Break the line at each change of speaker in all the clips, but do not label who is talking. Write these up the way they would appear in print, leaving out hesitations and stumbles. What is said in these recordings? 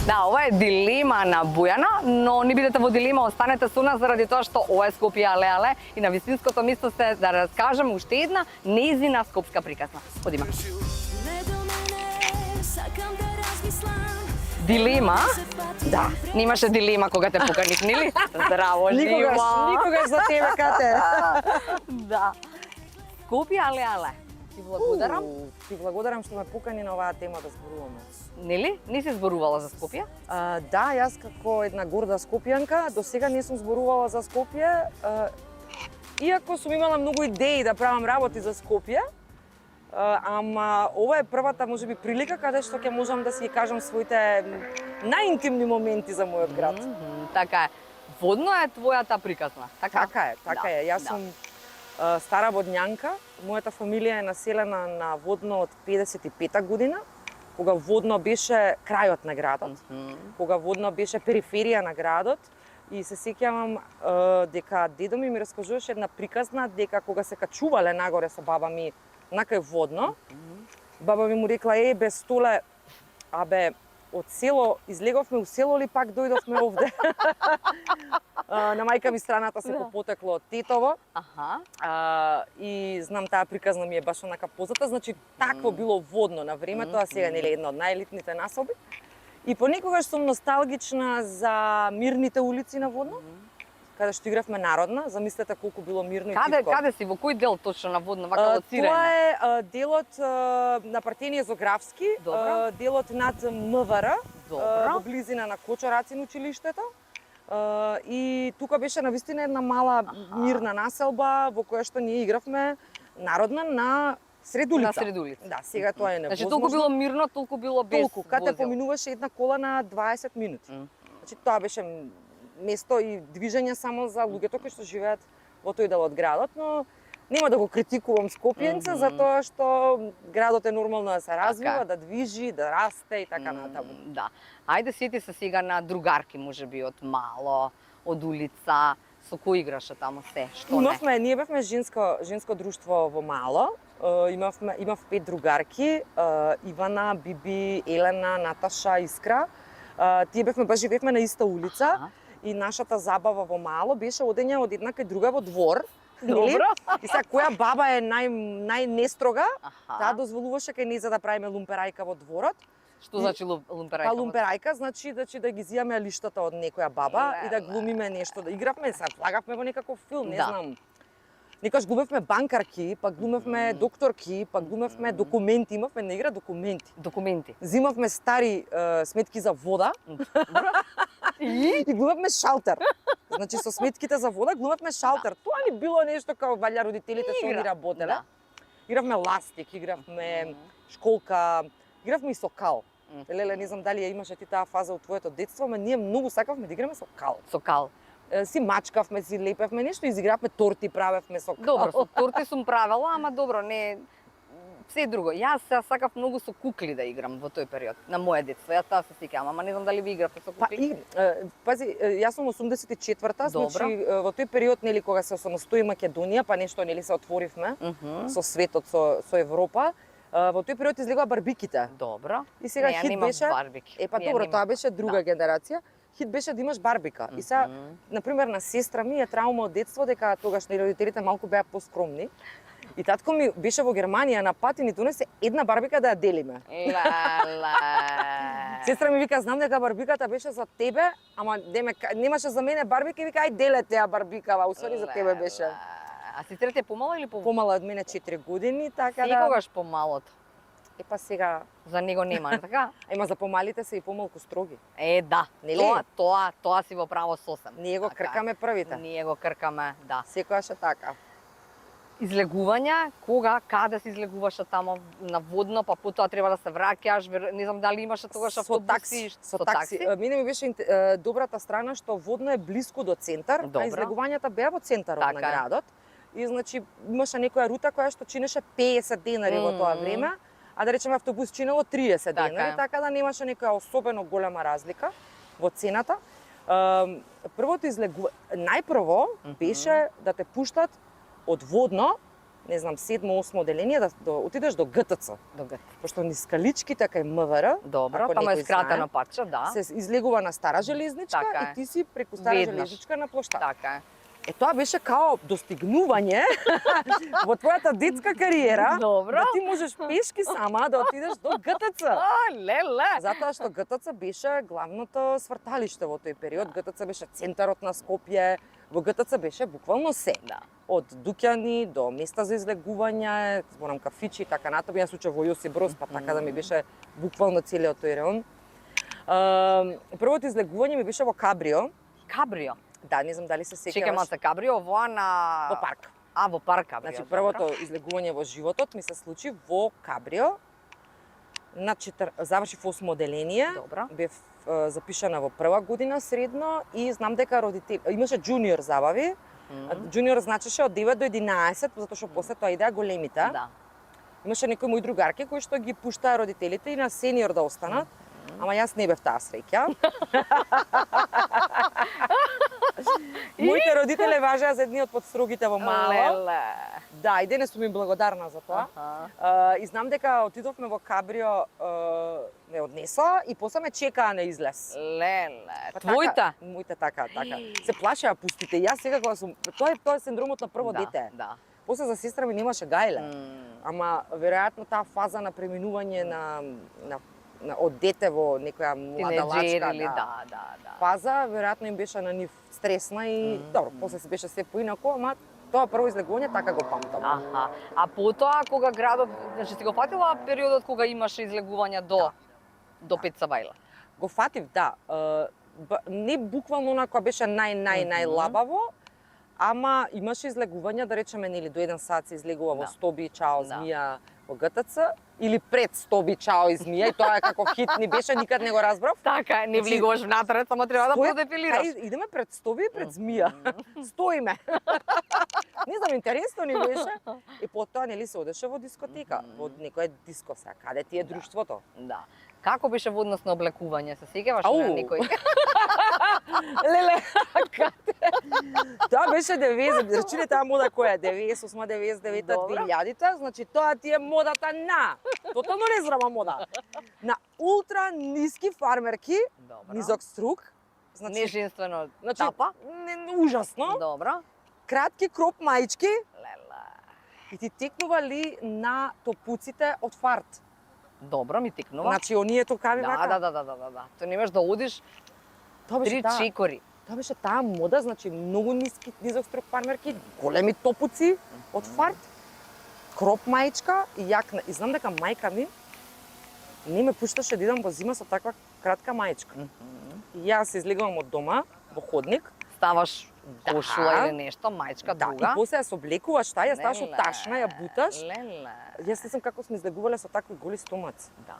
Да, ова е дилема на Бујана, но не бидете во дилема, останете со нас заради тоа што ова е Скопје але и на вистинското место сте да раскажам уште една нејзина скопска приказна. Одиме. Дилема? Да. Немаше дилема кога те поканив, нели? Здраво, живо.
Никогаш за тебе, Кате.
Да. Скопје але. Ти благодарам.
Ти благодарам што ме покани на оваа тема да зборуваме.
Нели? Не си зборувала за Скопје?
Да, јас како една горда скопјанка, до сега не сум зборувала за Скопје. Иако сум имала многу идеи да правам работи за Скопје, ама ова е првата можеби прилика каде што ќе можам да си кажам своите најинтимни моменти за мојот град.
Така е. Водно е твојата приказна, така?
Така е. Јас сум стара водњанка. Мојата фамилија е населена на Водно од 55-та година, кога Водно беше крајот на градот, кога Водно беше периферија на градот. И се сеќавам дека дедо ми раскажуваше една приказна дека кога се качувале нагоре со баба ми на кај Водно, баба ми му рекла: без столе, од село излеговме у село ли пак дојдовме овде? На мајка ми страната се потекло од тетово. И знам таа приказна ми е баш онака позната, значи такво било Водно на времето, а сега нели една од најелитните насоби. И понекогаш сум носталгична за мирните улици на Водно, каде што игравме народна. Замислете колку било мирно и тивко.
Каде си, во кој дел точно на Водно, вака лоцирање?
Тоа е делот на партиение Зографски, делот над МВР, во близина на Кочорацин училиштето. И тука беше навистина една мала мирна населба во која што ние игравме народна на сред улица.
На сред улица.
Да, сега тоа е невозможно.
Значи толку било мирно, толку било без
возил. Каде поминуваше една кола на 20 минути. Значи тоа беше место и движење само за луѓето кои што живеат во тој дел од градот, но нема да го критикувам Скопјенца затоа што градот е нормално да се развива, да движи, да расте и така натаму.
Да. Ајде сети се сега на другарки, можеби од мало, од улица, со кој играше таму се, што не?
Ние бевме женско друштво во Мало. Имав 5 другарки, Ивана, Биби, Елена, Наташа, Искра. Тие живеевме на иста улица и нашата забава во Мало беше одење од една кај друга во двор.
Добро.
И сега која баба е најнестрога, таа дозволуваше кај неја да правиме лумперајка во дворот.
Што значи лумперајка?
Лумперајка значи да ги зијаме лиштата од некоја баба и да глумиме нешто, да игравме, се влагавме во некаков филм, не знам. Некојаш глумевме банкарки, па глумевме докторки, па глумевме документи, имавме на игра документи.
Документи.
Зимавме стари сметки за вода. И глумевме шалтер. Значи со сметките за вода глумевме шалтер. Тоа ни било нешто као валја родителите што ни работеле. Игравме ластик, игравме школка, игравме и со кал. Леле, не знам дали ја имаше ти таа фаза од твоето детство, ама ние многу сакавме да играме со кал.
Со кал.
Си мачкавме, си лепевме нешто, изигравме торти, правевме со кал.
Добро, со торти сум правела, ама добро, не се друго. Јас сакав многу со кукли да играм во тој период, на моје детство. Јас таа се сеќавам, ама не знам дали ви игравте со кукли.
Пази, јас сум 84-та, значи во тој период нели кога се осамостои Македонија, па нешто нели се отворивме со светот, со Европа. Во тој период излегоа барбиките.
Добро.
И сега хит беше. Добро, тоа беше друга генерација. Хит беше да имаш барбика. И сега, например, на сестра ми е траума од детство дека тогаш родителите малку беа поскромни. И татко ми беше во Германија на пат и ни донесе една барбика да ја делиме. Сестра ми вика, знам дека барбиката беше за тебе, ама немаше за мене барбика и вика, ај делете ја барбикава, усвари за тебе беше.
А сестрата е помала или
помала од мене 4 години, така да.
Секогаш помалото.
Па сега,
За него нема, така?
ема за помалите се и помалку строги.
Да.
Нели?
Тоа си во право сосем.
Ние го
Така е.
кркаме првите.
Ние го кркаме, да.
Секојаш е така.
Излегувања, кога, каде се излегуваше тамо на водно, па потоа треба да се враќаш, не знам дали имаше тогаш автобуси.
Со такси. Мене ми беше добрата страна што водно е блиску до центар,
Добро.
а излегувањата беа во центарот
Така
на
е.
градот. И значи имаше некоја рута која што чинеше 50 денари во тоа време, а да речеме автобус чинело 30
Така
денари,
е.
така да немаше некоја особено голема разлика во цената. Првото најпрво беше да те пуштат од водно, не знам, 7-8 оделение, да отидеш до ГТЦ. Пошто низ Скаличките кај МВР,
Добро,
ако
тамо е
некој
скратено
знае,
патче, да.
се излегува на Стара железничка
Така е.
и ти си преку Стара
Веднаш.
железничка на площад.
Така е.
Тоа беше као достигнување во твојата детска кариера.
Добро.
Да ти можеш пешки сама да отидеш до ГТЦ.
Леле.
Затоа што ГТЦ беше главното сврталиште во тој период. ГТЦ беше центарот на Скопје. Во ГТЦ беше буквално се.
Да.
Од дуќани до места за излегување, зборам кафичи и така натаму. Јас учев во Јосип Броз, па така да ми беше буквално целиот тој реон. Првото излегување ми беше во Кабрио.
Кабрио.
Да, не знам дали се сеќаваш.
Чекаме се Кабрио во на
Во парк.
во парк Кабрио.
Значи,
добро.
првото излегување во животот ми се случи во Кабрио. Завршив 8 оделение.
Добро.
Бев запишана во прва година средно и знам дека имаше джуниор забави. Джуниор значеше од 9 до 11, затоа што после тоа идеа големите.
Да.
Имаше некои мои другарки кои што ги пуштаа родителите и на сениор да останат. Ама јас не бев таа среќа. Моите родители важеа за едни од подстрогите во мало.
Леле.
Да, и денес сум им благодарна за тоа. И знам дека отидовме во Кабрио, ме однесоа и после ме чекаа на излез.
Леле.
Па
Твоите?
Така, моите така. Се плашеа пустите. Јас сега кога сум тоа е синдромот на прво дете.
Да.
После за сестра ми немаше гајле. Ама веројатно таа фаза на преминување од дете во некоја младалачка,
да.
фаза, веројатно им беше на нив стресна и добро, после се беше се поинако, ама тоа прво излегување така го памтам.
Аха. А потоа кога градот, значи си го фатила периодот кога имаше излегувања до Пеца Бајла?
Го фатив, да. Не буквално она која беше најлабаво, ама имаше излегувања, да речеме, нели до 1 сат се излегува во Стоби, Чао, Змија во ГТЦ, или пред Стоби, Чао и Змија, и тоа е како хит ни беше, никад не го разбрав.
Така е, не влегуваш внатре, само треба да подефилираш.
Идеме пред Стоби и пред Змија. Стоиме. Не знам, интересно ни беше. И потоа нели се одеше во дискотека, во некоја диско сега. Каде ти е друштвото?
Да. Како беше во однос на облекување? Се сеќаваш на некој?
Леле, тоа беше 90, речи таа мода која е 98, 99, 2000-та, значи тоа ти е модата на, тотално нездрава мода, на ултра ниски фармерки, низок струк,
неженствено тапа,
ужасно,
добро,
кратки кроп маички,
леле,
и ти текнували на топуците од фарт.
Добро ми тикнува.
Значи оние токави вака.
Да. Тоа немаш да одиш три чекори.
Тоа беше таа мода, значи многу ниски, низок струк фармерки, големи топуци од фарт, кроп маичка и јакна. И знам дека мајка ми не ме пушташе да идам во зима со таква кратка маичка. И јас излегувам од дома во ходник,
ставаш кошула или нешто, мајчка друга.
Да, и после ја се облекуваш таа, ја ставаш уташна, ја буташ.
Леле.
Јас не знам како сме излегувале со такви голи стомаци.
Да.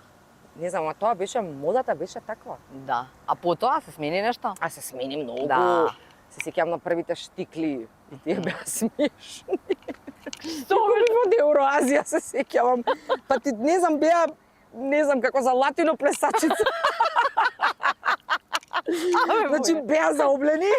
Не знам, а тоа беше, модата беше таква.
Да. А потоа се смени нешто?
А се смени многу.
Да.
Се сеќавам на првите штикли и тие беа смешни. Што во Евроазија се сеќавам. Па ти не знам, беа, не знам, како за латино плесачица. Значи беа заоблени.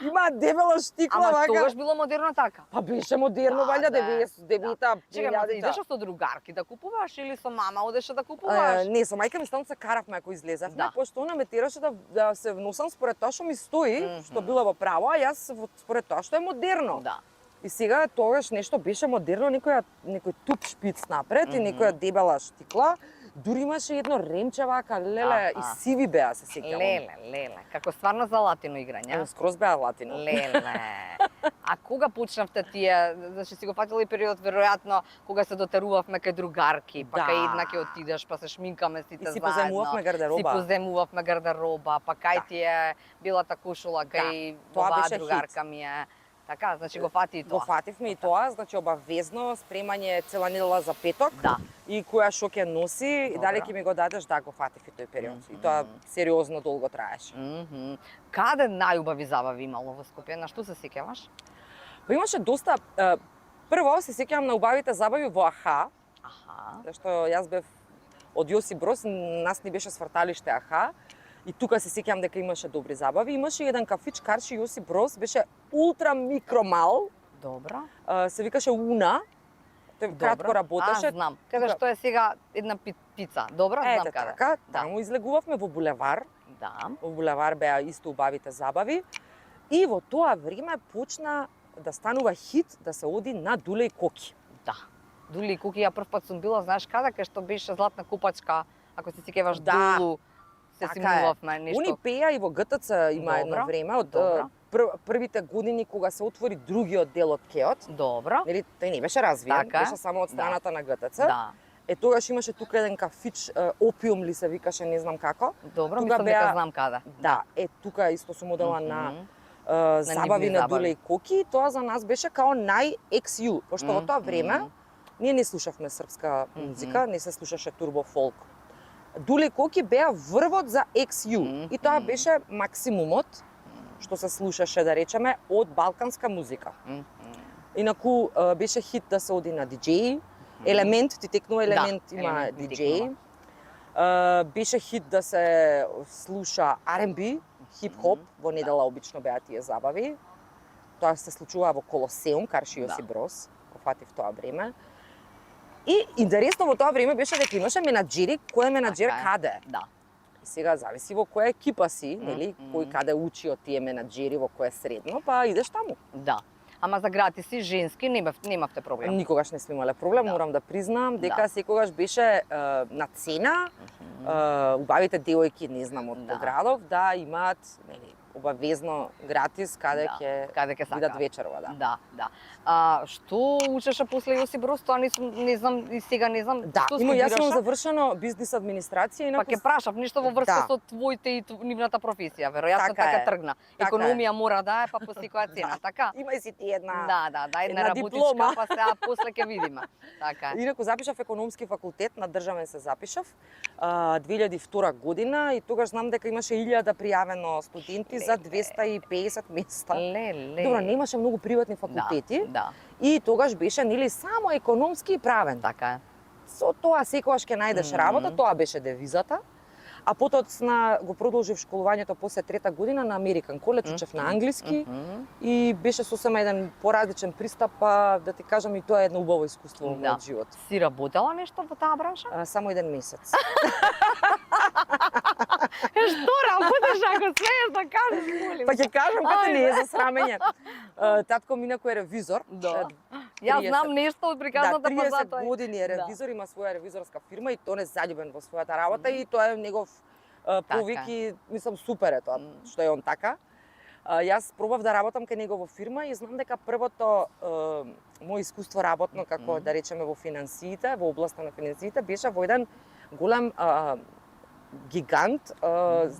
Има дебела штикла вака.
Ама тогаш било модерно така.
Па беше модерно, валја 99-та.
Чекај, идеш со другарки да купуваш или со мама одеше да купуваш?
Не, со мајка ми стално се каравме ако излезавме, пошто она ме тераше да се вносам според тоа што ми стои, што било во право, а јас според тоа што е модерно.
Да.
И сега тогаш нешто беше модерно, некој туп шпиц напред и некоја дебела штикла Дури имаше едно ремче вака, леле, и сиви беа, се сеќавам.
Леле, како стварно за латино играње.
Скроз беа латино.
Леле. А кога почнавте тие, значи си го фатила и период веројатно кога се дотерувавме кај другарки, па
Да.
кај една ќе отидеш, па се шминкаме сите
И си
заедно.
поземувавме гардероба.
Си поземувавме гардероба, па кај
Да.
ти е билата кушула, кај
тоа
оваа
беше
другарка ми е. Така, значи го фати и тоа.
Го фативме и тоа, значи обавезно спремање цела недела за петок.
Да.
И која што ќе носи, и
Добро.
дали ќе ми го дадеш, да го фатив и тој период. И тоа сериозно долго траеше.
Каде најубави забави имало во Скопје? На што се сеќаваш?
Па имаше доста прво се сеќавам на убавите забави во Аха,
Аха.
зашто јас бев од Јосип Брос, нас ни беше сврталиште Аха. И тука се сеќавам дека имаше добри забави. Имаше еден кафич Карши Јосип Брос, беше ултра микромал,
Добро.
се викаше Уна. Тој кратко работеше.
Знам. Каде што е сега една пица. Добро, знам
Ете
каде.
така,
Да.
таму излегувавме во булевар.
Да.
Во булевар беа исто убавите забави. И во тоа време почна да станува хит да се оди на Дуле и Коки.
Да. Дули и Куки, ја прв пат сум била, знаеш каде, кај што беше Златна купачка, ако се сеќаваш
Да.
Дулу, се
Така
симнувавме
Они
нешто.
пеа и во ГТЦ има едно
Добро,
време од
добро.
првите години кога се отвори другиот дел од Кеот.
Добро.
Нели тој не беше развиен,
Така е.
беше само од страната на ГТЦ.
Да.
Тогаш имаше тука еден кафич, опиум ли се викаше, не знам како.
Добро,
Тука
мислам
беа-
дека знам каде.
Да, тука исто сум одела на забави
нивни
на Дуле
забави.
и Коки и тоа за нас беше као нај-XU, пошто во тоа време ние не слушавме српска музика, не се слушаше турбо фолк. Дуле и Коки беа врвот за XU и тоа беше максимумот што се слушаше, да речеме, од балканска музика. Инаку беше хит да се оди на диџеи, Елемент, ти текнува Елемент,
Да,
има
Елемент ми
диџеи. Беше хит да се слуша R&B, хип-хоп, во недела обично беа тие забави. Тоа се случува во Колосеум, Карши Јосип Брос, го фатив тоа време. И интересно во тоа време беше дека имаше менаџери, кој е менаџер
Така е.
каде.
Да.
И сега зависи во која екипа си, нели, кој каде учи од тие менаџери, во кој средно, па идеш таму.
Да. Ама за гратиси женски немавте проблем.
Никогаш не сме имале проблем, морам да признам, дека секогаш беше на цена, убавите девојки, не знам, од градов, да имаат, нели, обавезно гратис каде
каде ќе
видат
сакаат.
вечерва, да.
Да, да. Што учеше после Јосип Брос, тоа не знам и сега не знам
Да,
што
има јас имам
студираше.
завршено бизнис администрација,
Па
инаку
ќе прашав ништо во врска
Да.
со твоите и нивната професија, веројатно
Така
така
е.
тргна.
Така
Економија мора да е, па по секоја цена, така?
има и си ти една.
Да, една
една
работичка,
диплома.
па сега после ќе видиме. Така е.
Инаку запишав економски факултет, на државен се запишав, 2002 година и тогаш знам дека имаше 1000 пријавено студенти за 250 места.
Леле.
Добро, немаше многу приватни факултети.
Да.
И тогаш беше нели само економски и правен.
Така е.
Со тоа секогаш ќе најдеш работа, тоа беше девизата. А потоцна го продолжив школувањето после трета година на American College, учев на англиски и беше сосема еден поразличен пристап, па да ти кажам и тоа е едно убаво искуство во мојот живот.
Си работела нешто во таа бранша?
Само еден месец.
Што работеш ако смееш да кажеш, молим?
Па ќе кажам како не е за срамење. Татко ми кој е ревизор.
Да. Јас знам нешто од приказната, па
30
затоа.
години е ревизор, има своја ревизорска фирма и тоа не заљубен во својата работа и тоа е негов повик и мислам супер е тоа што е он така. Јас пробав да работам кај него во фирма и знам дека првото мој искуство работно како да речеме во финансиите, во областа на финансиите беше во еден голем гигант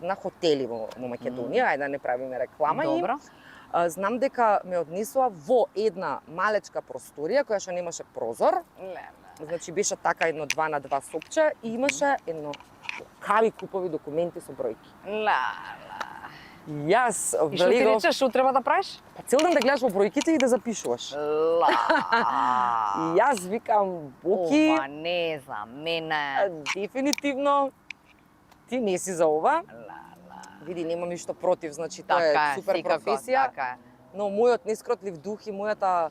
на хотели во Македонија, ајде да не правиме реклама.
Добро.
И знам дека ме однесува во една малечка просторија која што немаше прозор. Значи беше така едно 2 на 2 сопче и имаше едно кави купови документи со бројки. И јас
И што ти
влегов,
речеш, што треба да правиш?
па цел ден да гледаш во бројките и да запишуваш. И јас викам, Боки,
Ова не за мене.
дефинитивно ти не си за ова. Види, немам ништо против, значи тоа
Така
е супер
секако,
професија.
Така е.
Но мојот нескротлив дух и мојата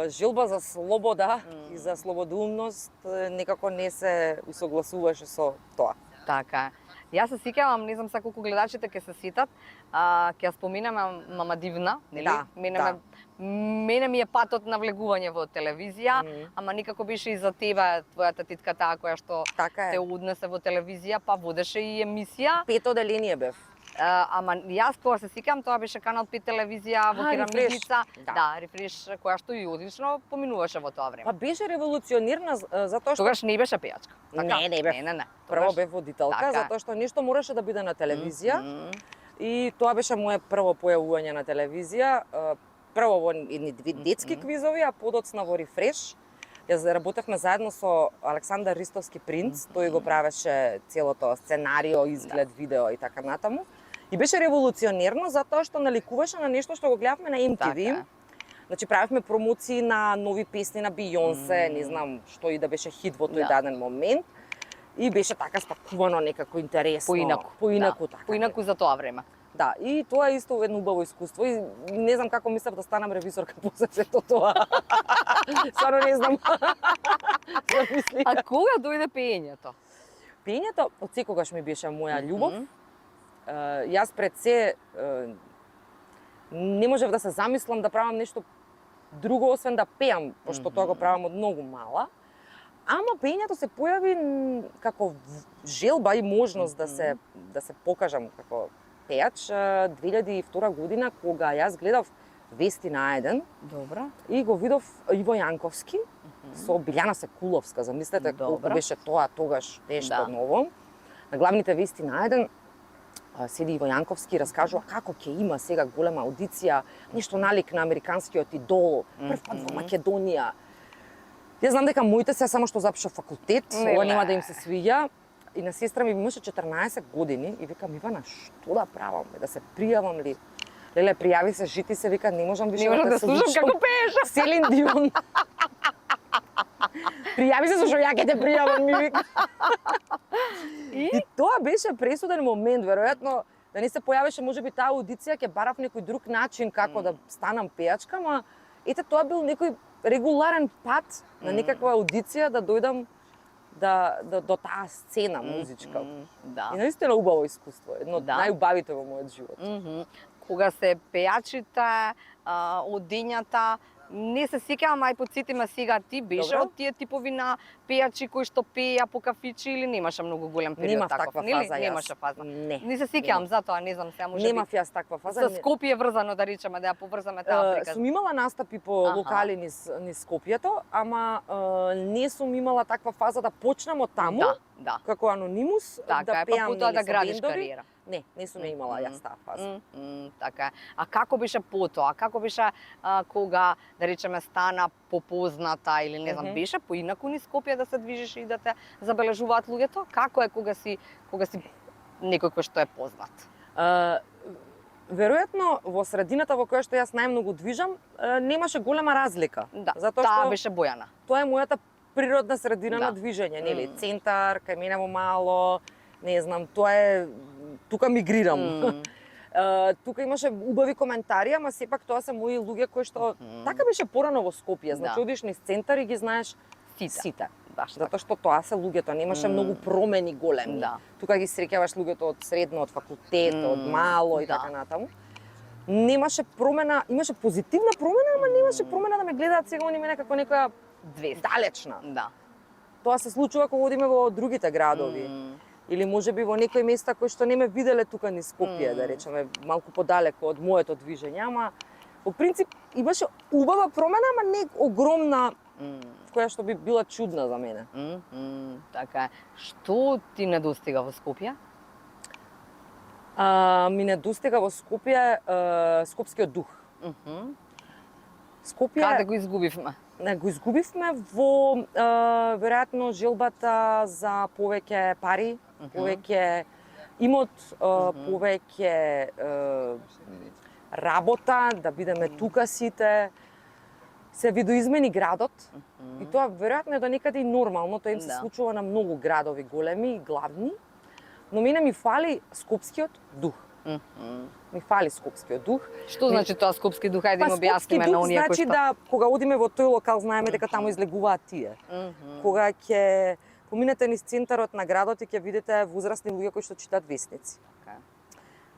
желба за слобода и за слободумност некако не се усогласуваше со тоа.
Така е. Јас се сеќавам, не знам сега колку гледачите ќе се сетат, ќе ја споминеме Мама Дивна, нели?
Да,
Мене
да.
Мене ми е патот на влегување во телевизија, ама никако беше и за тебе, твојата титка таа која што
Така
те
е.
однесе во телевизија, па водеше и емисија.
Пето деление бев.
Ама јас кога се сикам, тоа беше канал 5 телевизија во Керамидица.
Рефреш.
Да, Рефреш, која што и одлично поминуваше во тоа време.
Па беше револуционирна затоа што
Тогаш не беше пејачка. Така?
Не бев.
Не.
Прво
Тогаш-
бев водителка,
Така е.
затоа што нешто мораше да биде на телевизија.
Мгм.
И тоа беше моje прво појавување на телевизија. Прво во едни детски квизови, а подоцна во Рефреш. Јас работевме заедно со Александар Ристовски принц, тој го правеше целото сценарио, изглед, видео и така натаму. И беше револуционерно затоа што наликуваше на нешто што го гледавме на
Така
MTV.
е.
Значи правевме промоции на нови песни на Бионсе, не знам што и да беше хит во тој даден момент. И беше така спакувано, некако интересно. Поинаку, така.
Поинаку за тоа време.
Да, и тоа е исто едно убаво искуство и не знам како мислев да станам ревизорка после сето тоа. Стварно не знам. Замисли.
А кога дојде пеењето?
Пеењето од секогаш ми беше моја љубов. Јас пред се не можев да се замислам да правам нешто друго освен да пеам, пошто тоа го правам од многу мала. Ама пеењето се појави како желба и можност да се покажам како пејач 2002 година кога јас гледав Вести на еден
Добро.
и го видов Иво Јанковски со Билјана Секуловска. Замислете колку
Добро.
беше тоа тогаш нешто
Да.
ново. На главните Вести на еден седи Иво Јанковски и раскажува како ќе има сега голема аудиција, нешто налик на американскиот идол, прв пат во Македонија. Јас знам дека моите се само што запишав факултет, ова нема да им се свиѓа. И на сестра ми имаше 14 години и викам, Ивана, што да правам? Да се пријавам ли? Леле, пријави се, жити се, вика, не можам више
Не можам да
се
слушам
учам.
како пееш.
Селин Дион. Пријави се, зашто ја ќе те пријавам, ми вика. И тоа беше пресуден момент, веројатно, да не се појавеше можеби таа аудиција, ќе барав некој друг начин како да станам пејачка, ама ете тоа бил некој регуларен пат на некаква аудиција да дојдам до таа сцена музичка.
Да.
И наистина убаво искуство, едно од
Да.
најубавите во мојот живот.
Кога се пејачите, одењата, не се сеќавам, ај подсетиме сега, ти беше
Добро.
од тие типови на пејачи кои што пеја по кафичи или немаше многу голем период
Немав
таков?
таква
нели?
фаза јас.
Немаше фаза.
Не
се сеќавам, затоа не знам сега може
Немав јас таква фаза.
со Скопје врзано да речеме да ја поврзаме таа приказ.
Сум имала настапи по
Аха.
локали низ Скопјето, ама не сум имала таква фаза да почнам од таму,
Да.
како анонимус,
Така
да
е, па
пеам
потоа
нели,
да
со
градиш
бендови.
кариера.
Не сум ја имала јас таа фаза.
Така е. А како беше потоа? Како беше кога, да речеме, стана попозната или не знам, беше поинаку низ Скопје да се движиш и да те забележуваат луѓето? Како е кога си некој кој што е познат?
Веројатно во средината во која што јас најмногу движам, немаше голема разлика.
Да,
затоа
таа
што
беше Бојана.
тоа е мојата природна средина
Да.
на движење, нели? Центар, кај мене во мало, не знам, тоа е тука мигрирам. Тука имаше убави коментари, ама сепак тоа се мои луѓе кои што така беше порано во Скопје, значи
Да.
одиш низ центар и ги знаеш
Сите. Баш така.
Затоа што тоа се луѓето, немаше многу промени големи.
Да.
Тука ги среќаваш луѓето од средно, од факултет, од мало и
да.
така натаму. Немаше промена, имаше позитивна промена, ама немаше промена да ме гледаат сега они мене како некоја далечна.
Да.
Тоа се случува кога одиме во другите градови. Или можеби во некои места кои што не ме виделе тука низ Скопје, да речеме, малку подалеку од моето движење, ама во принцип имаше убава промена, ама не огромна, која што би била чудна за мене.
Така е. Што ти недостига во Скопје?
Ми недостига во Скопје скопскиот дух. Скопје
Каде го изгубивме?
го изгубивме во веројатно желбата за повеќе пари, повеќе имот, повеќе работа, да бидеме тука сите. Се видоизмени градот и тоа веројатно е до некаде и нормално, тоа им се
Да.
случува на многу градови големи и главни, но мене ми фали скопскиот дух. Ми фали скопскиот дух.
Што значи тоа скопски дух? Ајде им
скопски
објасниме на
дух
оние кои
значи
што...
да кога одиме во тој локал знаеме дека таму излегуваат тие. Кога ќе поминете низ центарот на градот и ќе видите возрастни луѓе кои што читаат весници.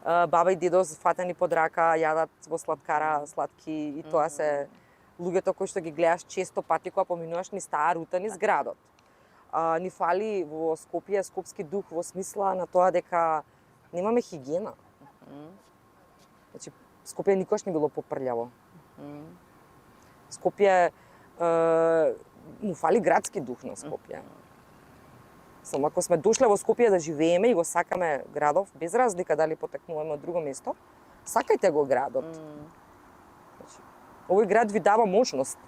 баба и дедо фатени под рака, јадат во сладкара, сладки и тоа се луѓето кои што ги гледаш често пати кога поминуваш низ таа рута низ градот. Ни фали во Скопје скопски дух во смисла на тоа дека немаме хигиена. Значи, Скопје никош не било попрљаво. Скопје му фали градски дух на Скопје. Само ако сме дошле во Скопје да живееме и го сакаме градов, без разлика дали потекнуваме од друго место, сакајте го градот. Значи, овој град ви дава можност.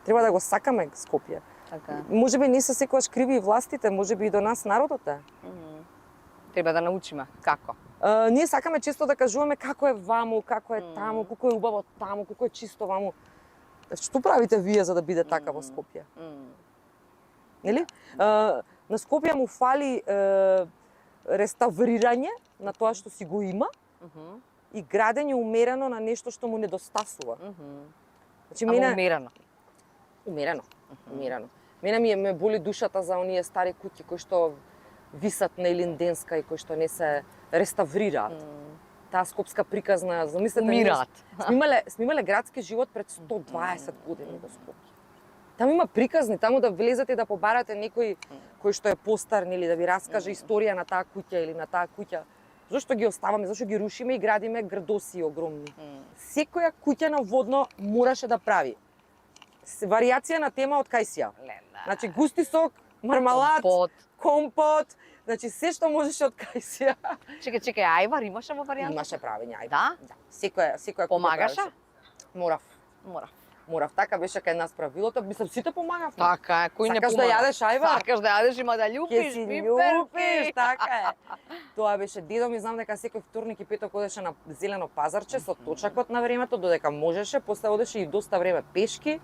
Треба да го сакаме Скопје.
Така.
Може би не се секогаш криви и властите, може би и до нас народот е.
Треба да научиме како.
Ние сакаме често да кажуваме како е ваму, како е таму, колку е убаво таму, колку е чисто ваму. Што правите вие за да биде така во Скопје? Нели? На Скопје му фали реставрирање на тоа што си го има и градење умерено на нешто што му недостасува. Значи,
Умерено.
Умерено. Мене ме боли душата за оние стари куќи кои што висат на Илинденска и кои што не се реставрираат. Таа скопска приказна, замислете,
Умираат.
Снимале градски живот пред 120 години во Скопје. Таму има приказни, таму да влезете и да побарате некој кој што е постар, нели, да ви раскаже историја на таа куќа или на таа куќа. Зошто ги оставаме, зошто ги рушиме и градиме градоси огромни. Секоја куќа на водно мораше да прави варијација на тема од кајсија. Значи густи сок, мармалад, компот, значи се што можеше од кајсија.
Чекај, ајвар имаше во варијанта?
Имаше правење ајвар.
Да?
Да. Секоја куќа
помагаше?
Морав. Така беше кај нас правилото. Мислам, сите помагавме.
Така е, кој не помага?
Сакаш да јадеш ајвар?
Сакаш да јадеш, има да љупиш,
Ке си љупиш, така е. Тоа беше дедо ми, знам дека секој вторник и петок одеше на зелено пазарче со точакот на времето, додека можеше, после одеше и доста време пешки.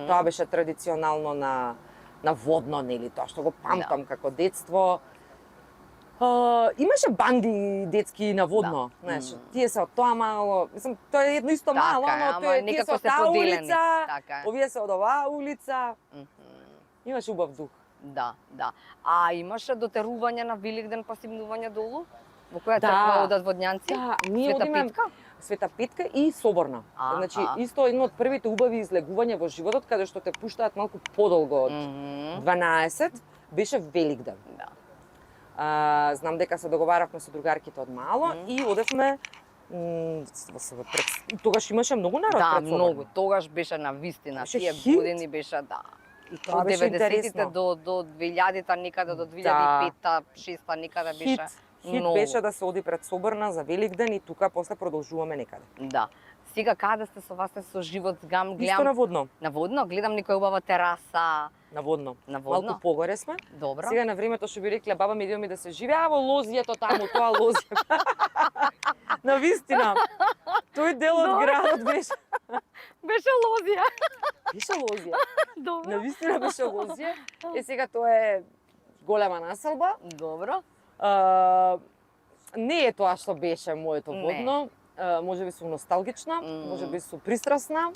Тоа беше традиционално на водно, нели, тоа што го памтам како детство. Имаше банди детски на водно, знаеш, тие се од тоа мало, мислам, тоа е едно исто мало, но тие се од таа улица, овие се од оваа улица. Имаше убав дух.
Да. А имаше дотерување на Великден па симнување долу? Во која црква одат водњанци?
Да, ние
Света
одиме
Петка?
Света Петка и Соборна. Значи, исто едно од првите убави излегувања во животот, каде што те пуштаат малку подолго од 12, беше Великден.
Да.
Знам дека се договаравме со другарките од мало и одевме тогаш имаше многу народ пред Соборна.
Да, многу. Тогаш беше на вистина. Тие години беше, да.
И тоа
од
беше
90-тите
интересно.
до 2000-та, никаде до 2005-та, 6-та, никаде беше.
Хит беше да се оди пред Соборна за Великден и тука после продолжуваме некаде.
Да. Сега каде сте со вас со живот гам гледам?
Исто на водно.
На водно, гледам некоја убава тераса.
На водно.
На водно.
Малку погоре сме.
Добро.
Сега на времето што би рекле баба ми идеме да се живеа во лозијето таму, тоа лозија. На вистина. Тој дел од градот беше.
Беше лозија.
Беше лозија.
Добро.
На вистина беше лозија. Сега тоа е голема населба.
Добро.
Не е тоа што беше моето водно. Може би сум носталгична, може би сум пристрасна,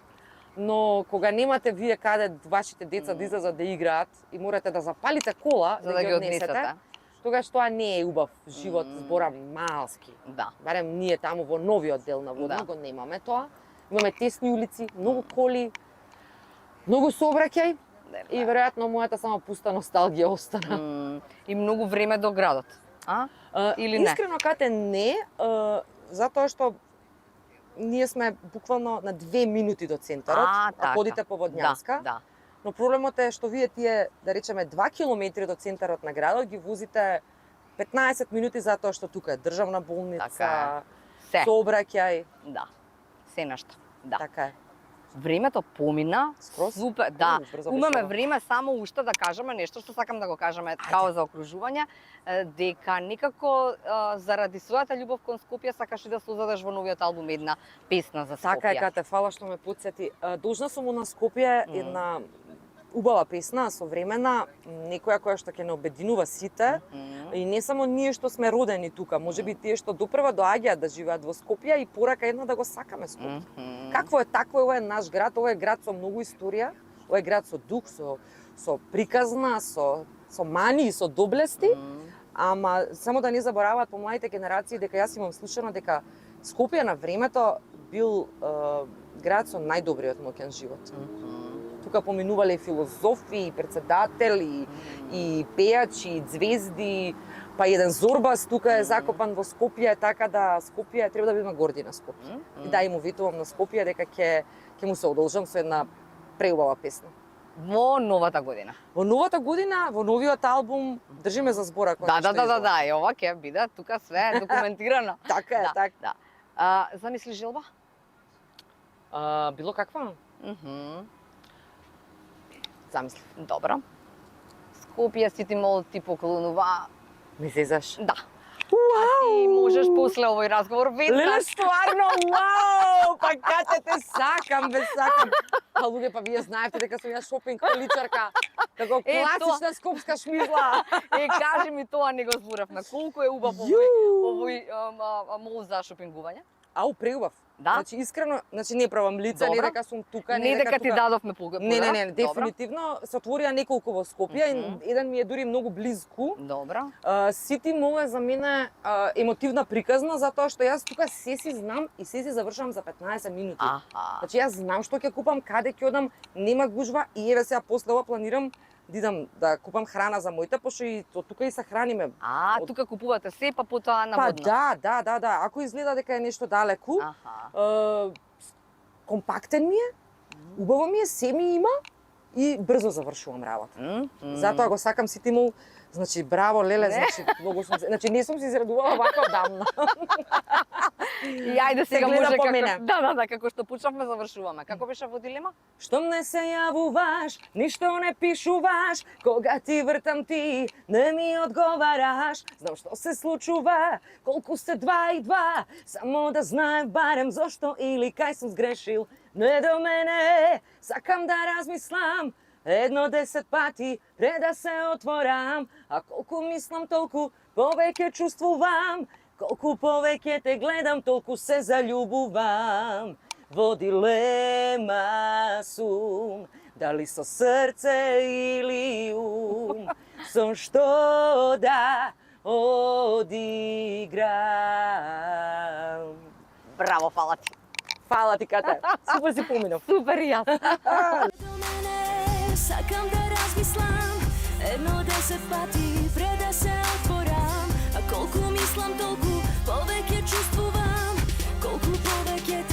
но кога немате вие каде вашите деца да излезат да играат и морате да запалите кола
за да ги однесете,
тогаш тоа не е убав живот, зборам малски.
Да.
Барем ние таму во новиот дел на водно го немаме тоа. Имаме тесни улици, многу коли, многу сообраќај и веројатно мојата само пуста носталгија остана.
И многу време до градот, или не?
Искрено кате не, затоа што ние сме буквално на 2 минути до центарот, ако одите по Водњанска.
Да.
Но проблемот е што вие тие, да речеме, 2 километри до центарот на градот ги возите 15 минути затоа што тука е државна болница, сообраќај.
Да. Се нешто. Да.
Така е.
Времето помина.
Скроз?
Супер, да. Имаме време само уште да кажеме нешто што сакам да го кажеме као за окружување, дека некако заради својата љубов кон Скопје сакаш и да создадеш во новиот албум една песна за Скопје.
Така е, Кате, фала што ме потсети. Должна сум на Скопје една убава песна, современа, некоја која што ќе не обединува сите. И не само ние што сме родени тука, можеби тие што допрва доаѓаат да живеат во Скопје и порака една да го сакаме Скопје. Какво е такво, ова е наш град, ова е град со многу историја, ова е град со дух, со приказна, со мани и со доблести. Ама само да не забораваат помладите генерации дека јас имам слушано дека Скопје на времето бил град со најдобриот ноќен живот. Тука поминувале филозофи, и председатели, и пејачи, и звезди, па еден Зорбас тука е закопан во Скопје, така да Скопје треба да бидеме горди на Скопје. И да, му ветувам на Скопје дека ќе му се одолжам со една преубава песна.
Во новата година.
Во новата година, во новиот албум, држиме за збора кој
Да, и ова ќе биде тука све документирано.
Така е, така.
Да. Замисли желба?
Било каква? Замисли.
Добро. Скопје Сити Мол ти поклонува.
Ме зезаш?
Да. Ти можеш после овој разговор
Леле,
веднаш.
стварно, вау! Па кате те сакам, бе сакам. Па луѓе, па вие знаевте дека сум ја шопинг поличарка. Како класична скопска шмизла.
Кажи ми тоа не го зборавме. Колку е убав овој мол за шопингување?
Ау, преубав.
Да?
Значи, искрено, не правам лица, не дека сум тука,
не дека ти дадовме погодба.
Не, дефинитивно се отворија неколку во Скопје, еден ми е дури многу близку.
Добро.
Сити Мол е за мене емотивна приказна, затоа што јас тука се си знам и се си завршам за 15 минути. Значи јас знам што ќе купам, каде ќе одам, нема гужва и еве сега после ова планирам да идам да купам храна за моите, пошто и тука и се храниме.
Тука купувате се, па потоа наводно.
Па да. Ако изгледа дека е нешто далеку, компактен ми е, убаво ми е, се ми има и брзо завршувам работа. Затоа го сакам Сити Мол. Значи, браво, леле, значи, многу сум се... Значи, не сум се изредувала вака одамна.
И ајде сега
гледа
може
по
како...
мене.
Да, како што почнавме, завршуваме. Како беше во дилема?
Штом не се јавуваш, ништо не пишуваш, кога ти вртам ти, не ми одговараш. Знам што се случува, колку се 2 и 2, само да знаев барем зошто или кај сум сгрешил. Не до мене, сакам да размислам, 10 пати пред да се отворам, а колку мислам толку повеќе чувствувам, колку повеќе те гледам толку се заљубувам. Во дилема сум, дали со срце или ум, со што да одиграм.
Браво, фала ти.
Фала ти, Кате. Супер си поминав.
Супер и јас.
Сакам да размислам 10 пати пред да се отворам, а колку мислам толку повеќе чувствувам, колку повеќе